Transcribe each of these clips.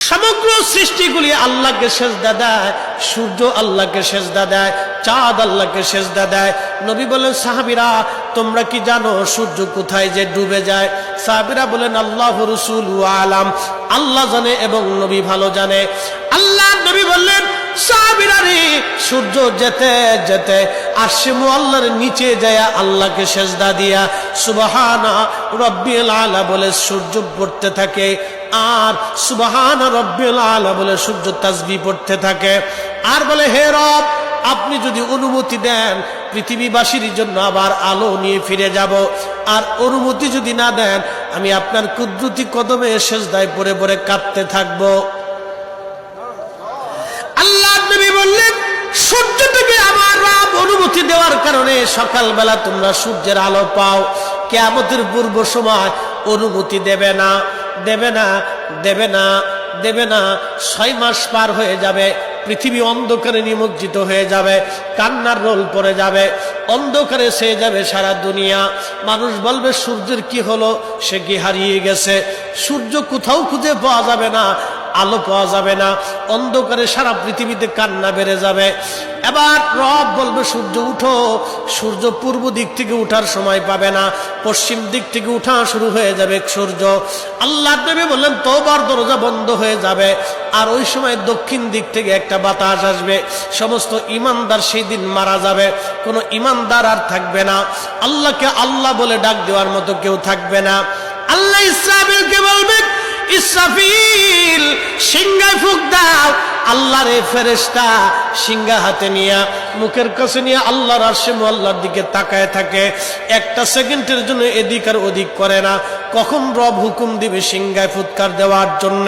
সমগ্র সৃষ্টিগুলি আল্লাহকে সেজদা দেয়, সূর্য আল্লাহকে সেজদা দেয়, চাঁদ আল্লাহকে সেজদা দেয়। নবী বলেন, সাহাবীরা তোমরা কি জানো সূর্য কোথায় যে ডুবে যায়? সাহাবীরা বলেন, আল্লাহু রাসূলু আলাম, আল্লাহ জানে এবং নবী ভালো জানে। আল্লাহ নবী বললেন, সাহাবীরা রে, সূর্য যেতে যেতে আরশে মুআল্লার নিচে যায় আল্লাহকে সেজদা দিয়া সুবহানা রাব্বিল আলা বলে সূর্য পড়তে থাকে, আর সুবহানা রাব্বিল আলা বলে সূর্য তাসবিহ পড়তে থাকে, আর বলে, হে রব, আপনি যদি অনুমতি দেন পৃথিবীবাসীর জন্য আবার আলো নিয়ে ফিরে যাব, আর অনুমতি যদি না দেন আমি আপনার কুদরতি কদমে সেজদায় পড়ে পড়ে কাঁদতে থাকব। আল্লাহ নবী বললেন, সূর্য থেকে আমার রব অনুমতি দেওয়ার কারণে সকালবেলা তোমরা সূর্যের আলো পাও। কিয়ামতের পূর্ব সময় অনুমতি দেবে না, দেবে না, দেবে না, দেবে না। 6 মাস পার হয়ে যাবে, পৃথিবী অন্ধকারে নিমজ্জিত হয়ে যাবে, কান্নার রোল পড়ে যাবে, অন্ধকারে ছেয়ে যাবে সারা দুনিয়া। মানুষ বলবে, সূর্যের কি হলো? সে কি হারিয়ে গেছে? সূর্য কোথাও খুঁজে পাওয়া যাবে না, আলো পাওয়া যাবে না, অন্ধকারে সারা পৃথিবীতে কান্না বেড়ে যাবে। এবার রব বলবে, সূর্য উঠো। সূর্য পূর্ব দিক থেকে উঠার সময় পাবে না, পশ্চিম দিক থেকে উঠা শুরু হয়ে যাবে সূর্য। আল্লাহ নবী বললেন, তওবার দরজা বন্ধ হয়ে যাবে, আর ওই সময় দক্ষিণ দিক থেকে একটা বাতাস আসবে। সমস্ত ইমানদার সেই দিন মারা যাবে, কোনো ইমানদার আর থাকবে না, আল্লাহকে আল্লাহ বলে ডাক দেওয়ার মতো কেউ থাকবে না। আল্লাহ ইসরাফিলকে বলবে, ইসরাফিল সিংহায় ফুঁক দাও। আল্লাহর এই ফেরেশতা সিংহা হাতে নিয়ে মুখের কাছে নিয়ে আল্লাহর আরশে মুআল্লার দিকে তাকায় থাকে, একটা সেকেন্ডের জন্য এদিক আর ওদিক করে না। কখন রব হুকুম দিবে সিংহায় ফুৎকার দেওয়ার জন্য?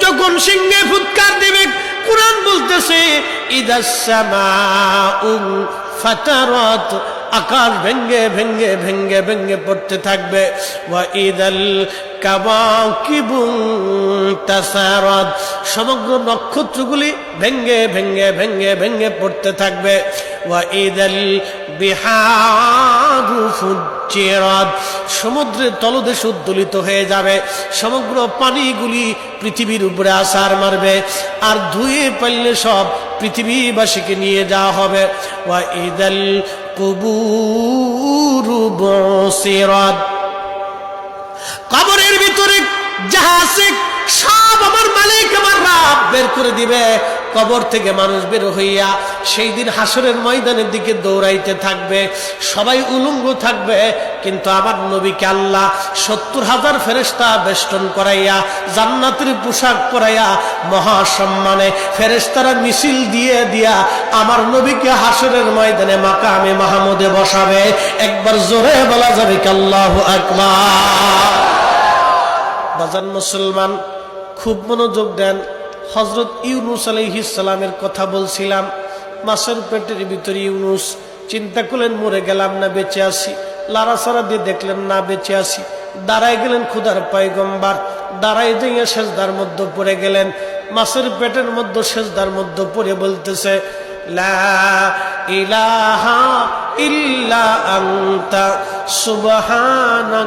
যখন সিংহায় ফুৎকার দিবে, কুরআন বলতেছে, ইদাস সামাউ ফাতারাত, আকাশ ভেঙ্গে ভেঙ্গে ভেঙ্গে ভেঙ্গে পড়তে থাকবে। ওয়া ইদাল কাওয়াকিবু তাসারাত, সমগ্র নক্ষত্রগুলি ভেঙ্গে ভেঙ্গে ভেঙ্গে ভেঙ্গে পড়তে থাকবে। ওয়া ইদাল বিহারু ফুজ্জিরাত, সমুদ্রের তলদেশ উদ্দোলিত হয়ে যাবে, সমগ্র পানিগুলি পৃথিবীর উপরে আছাড় মারবে, আর ধুয়ে পাইলে সব পৃথিবীবাসীকে নিয়ে যাওয়া হবে। ওয়া ইদাল কুবুরু বুসিরাত, কবরের ভিতরে যাহা আছে সব আমার মালিক আমার রব বের করে দিবে। কবর থেকে মানুষ বের হইয়া সেই দিন হাসরের ময়দানের দিকে দৌড়াইতে থাকবে, সবাই উলঙ্গ থাকবে, কিন্তু আমার নবীকে আল্লাহ 70,000 ফেরেশতা বেষ্টন করাইয়া জান্নাতের পোশাক পরাইয়া মহাসম্মানে ফেরেশতারা মিছিল দিয়ে দিয়া আমার নবীকে হাসরের ময়দানে মাকামে মাহমুদে বসাবে। একবার জোরে বলা যাবে কি আল্লাহু আকবার? বাজান মুসলমান, খুব মনোযোগ দেন। হযরত ইউনূস আলাইহিস সালামের কথা বলছিলাম, মাছের পেটের ভিতরে ইউনূস। চিন্তা করলেন, মরে গেলাম না বেঁচে আছি? লাড়াচাড়া দিয়ে দেখলেন না বেঁচে আছি। দাঁড়ায় গেলেন খোদার পয়গম্বর, দাঁড়ায় যাইয়া সেজদার মধ্যে পড়ে গেলেন। মাছের পেটের মধ্যে সেজদার মধ্যে পড়ে বলতেছে, লা ইলাহা ইল্লা আনতা সুবহানাক